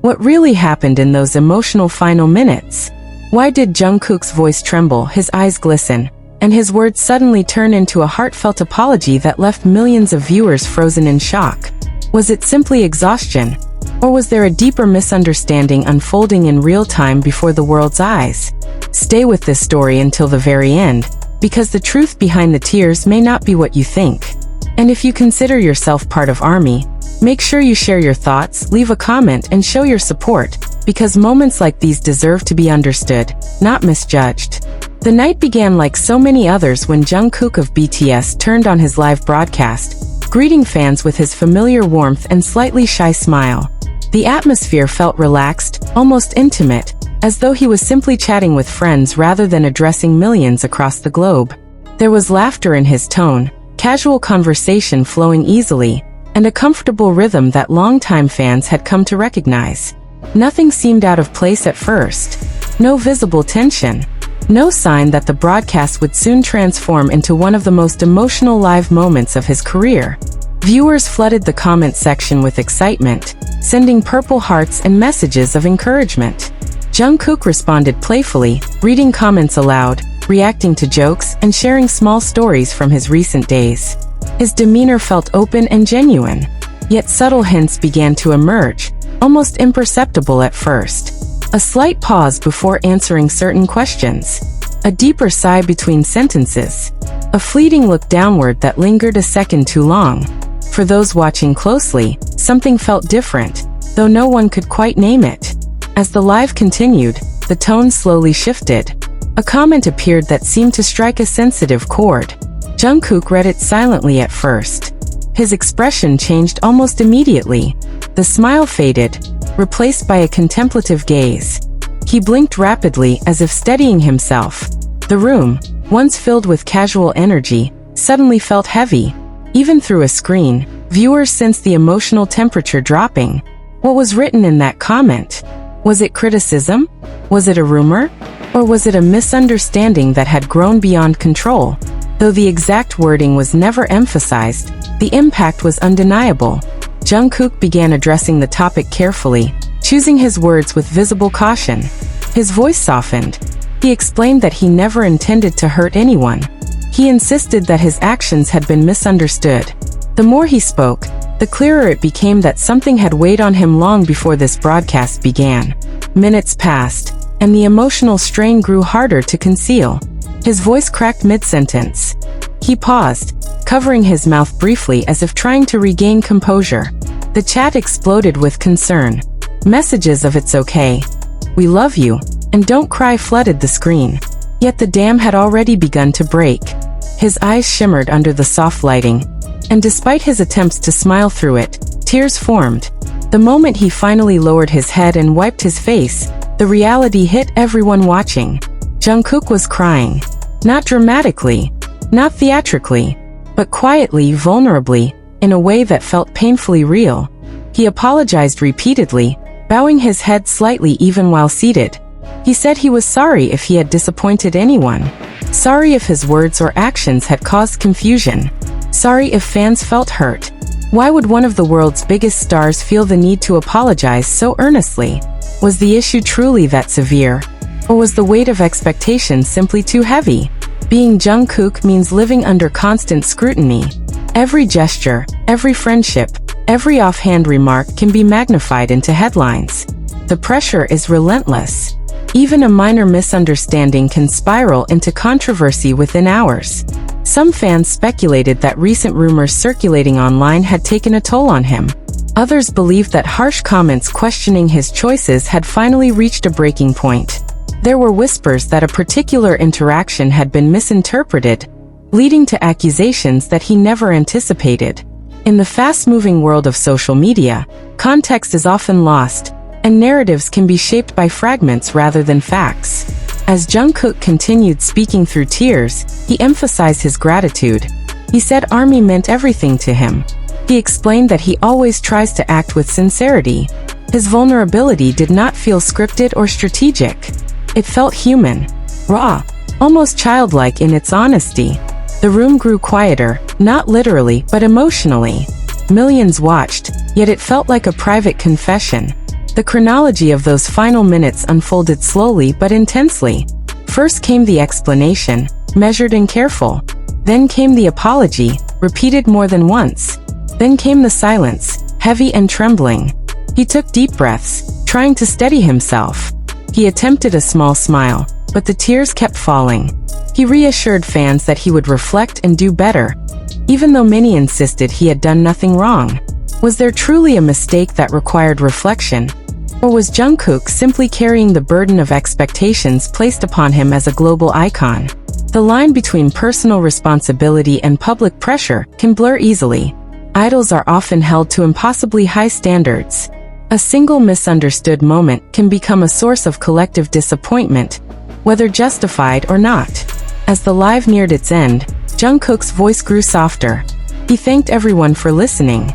What really happened in those emotional final minutes? Why did Jungkook's voice tremble, his eyes glisten, and his words suddenly turn into a heartfelt apology that left millions of viewers frozen in shock? Was it simply exhaustion? Or was there a deeper misunderstanding unfolding in real time before the world's eyes? Stay with this story until the very end, because the truth behind the tears may not be what you think. And if you consider yourself part of ARMY, make sure you share your thoughts, leave a comment, and show your support, because moments like these deserve to be understood, not misjudged. The night began like so many others when Jungkook of BTS turned on his live broadcast, greeting fans with his familiar warmth and slightly shy smile. The atmosphere felt relaxed, almost intimate, as though he was simply chatting with friends rather than addressing millions across the globe. There was laughter in his tone, casual conversation flowing easily, and a comfortable rhythm that longtime fans had come to recognize. Nothing seemed out of place at first. No visible tension. No sign that the broadcast would soon transform into one of the most emotional live moments of his career. Viewers flooded the comment section with excitement, sending purple hearts and messages of encouragement. Jungkook responded playfully, reading comments aloud, reacting to jokes, and sharing small stories from his recent days. His demeanor felt open and genuine, yet subtle hints began to emerge, almost imperceptible at first. A slight pause before answering certain questions. A deeper sigh between sentences. A fleeting look downward that lingered a second too long. For those watching closely, something felt different, though no one could quite name it. As the live continued, the tone slowly shifted. A comment appeared that seemed to strike a sensitive chord. Jungkook read it silently at first. His expression changed almost immediately. The smile faded, replaced by a contemplative gaze. He blinked rapidly as if steadying himself. The room, once filled with casual energy, suddenly felt heavy. Even through a screen, viewers sensed the emotional temperature dropping. What was written in that comment? Was it criticism? Was it a rumor? Or was it a misunderstanding that had grown beyond control? Though the exact wording was never emphasized, the impact was undeniable. Jungkook began addressing the topic carefully, choosing his words with visible caution. His voice softened. He explained that he never intended to hurt anyone. He insisted that his actions had been misunderstood. The more he spoke, the clearer it became that something had weighed on him long before this broadcast began. Minutes passed, and the emotional strain grew harder to conceal. His voice cracked mid-sentence. He paused, covering his mouth briefly as if trying to regain composure. The chat exploded with concern. Messages of "it's okay," "we love you," and "don't cry" flooded the screen. Yet the dam had already begun to break. His eyes shimmered under the soft lighting, and despite his attempts to smile through it, tears formed. The moment he finally lowered his head and wiped his face, the reality hit everyone watching. Jungkook was crying. Not dramatically, not theatrically, but quietly, vulnerably, in a way that felt painfully real. He apologized repeatedly, bowing his head slightly even while seated. He said he was sorry if he had disappointed anyone. Sorry if his words or actions had caused confusion. Sorry if fans felt hurt. Why would one of the world's biggest stars feel the need to apologize so earnestly? Was the issue truly that severe? Or was the weight of expectation simply too heavy? Being Jungkook means living under constant scrutiny. Every gesture, every friendship, every offhand remark can be magnified into headlines. The pressure is relentless. Even a minor misunderstanding can spiral into controversy within hours. Some fans speculated that recent rumors circulating online had taken a toll on him. Others believed that harsh comments questioning his choices had finally reached a breaking point. There were whispers that a particular interaction had been misinterpreted, leading to accusations that he never anticipated. In the fast-moving world of social media, context is often lost, and narratives can be shaped by fragments rather than facts. As Jungkook continued speaking through tears, he emphasized his gratitude. He said ARMY meant everything to him. He explained that he always tries to act with sincerity. His vulnerability did not feel scripted or strategic. It felt human, raw, almost childlike in its honesty. The room grew quieter, not literally, but emotionally. Millions watched, yet it felt like a private confession. The chronology of those final minutes unfolded slowly but intensely. First came the explanation, measured and careful. Then came the apology, repeated more than once. Then came the silence, heavy and trembling. He took deep breaths, trying to steady himself. He attempted a small smile, but the tears kept falling. He reassured fans that he would reflect and do better, even though many insisted he had done nothing wrong. Was there truly a mistake that required reflection? Or was Jungkook simply carrying the burden of expectations placed upon him as a global icon? The line between personal responsibility and public pressure can blur easily. Idols are often held to impossibly high standards. A single misunderstood moment can become a source of collective disappointment, whether justified or not. As the live neared its end, Jungkook's voice grew softer. He thanked everyone for listening.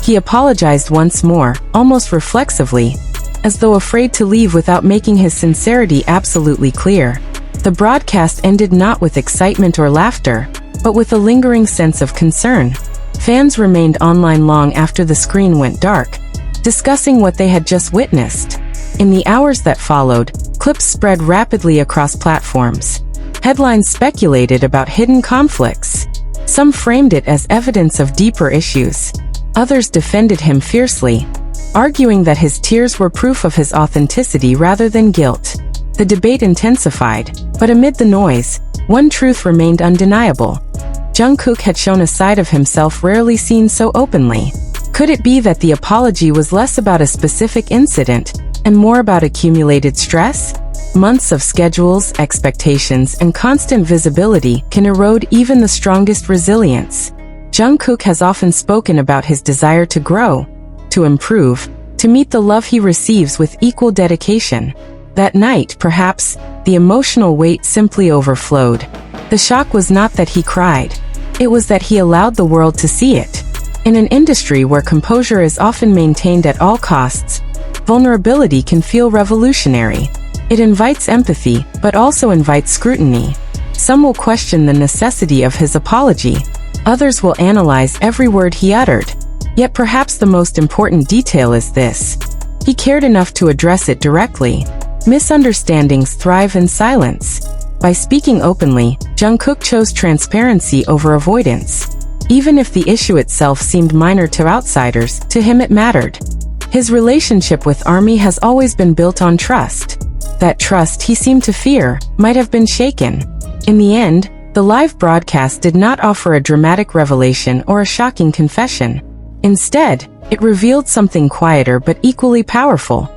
He apologized once more, almost reflexively, as though afraid to leave without making his sincerity absolutely clear. The broadcast ended not with excitement or laughter, but with a lingering sense of concern. Fans remained online long after the screen went dark, discussing what they had just witnessed. In the hours that followed, clips spread rapidly across platforms. Headlines speculated about hidden conflicts. Some framed it as evidence of deeper issues. Others defended him fiercely, arguing that his tears were proof of his authenticity rather than guilt. The debate intensified, but amid the noise, one truth remained undeniable. Jungkook had shown a side of himself rarely seen so openly. Could it be that the apology was less about a specific incident and more about accumulated stress? Months of schedules, expectations, and constant visibility can erode even the strongest resilience. Jungkook has often spoken about his desire to grow, to improve, to meet the love he receives with equal dedication. That night, perhaps, the emotional weight simply overflowed. The shock was not that he cried. It was that he allowed the world to see it. In an industry where composure is often maintained at all costs, vulnerability can feel revolutionary. It invites empathy, but also invites scrutiny. Some will question the necessity of his apology. Others will analyze every word he uttered. Yet perhaps the most important detail is this: he cared enough to address it directly. Misunderstandings thrive in silence. By speaking openly, Jungkook chose transparency over avoidance. Even if the issue itself seemed minor to outsiders, to him it mattered. His relationship with ARMY has always been built on trust. That trust he seemed to fear might have been shaken. In the end, the live broadcast did not offer a dramatic revelation or a shocking confession. Instead, it revealed something quieter but equally powerful: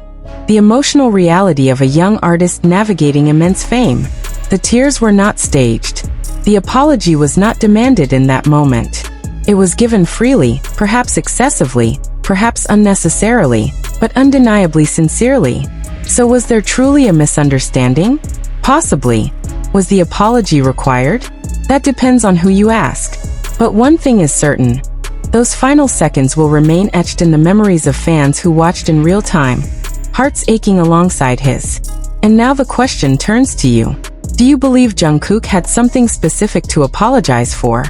the emotional reality of a young artist navigating immense fame. The tears were not staged. The apology was not demanded in that moment. It was given freely, perhaps excessively, perhaps unnecessarily, but undeniably sincerely. So was there truly a misunderstanding? Possibly. Was the apology required? That depends on who you ask. But one thing is certain: those final seconds will remain etched in the memories of fans who watched in real time, hearts aching alongside his. And now the question turns to you. Do you believe Jungkook had something specific to apologize for?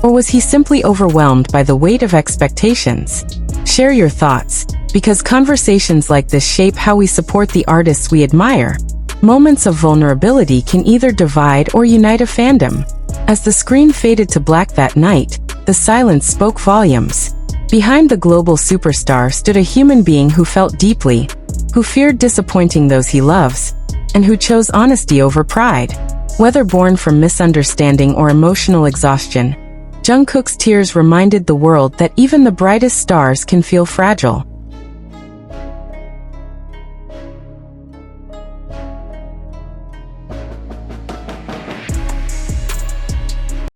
Or was he simply overwhelmed by the weight of expectations? Share your thoughts, because conversations like this shape how we support the artists we admire. Moments of vulnerability can either divide or unite a fandom. As the screen faded to black that night, the silence spoke volumes. Behind the global superstar stood a human being who felt deeply, who feared disappointing those he loves, and who chose honesty over pride. Whether born from misunderstanding or emotional exhaustion, Jungkook's tears reminded the world that even the brightest stars can feel fragile.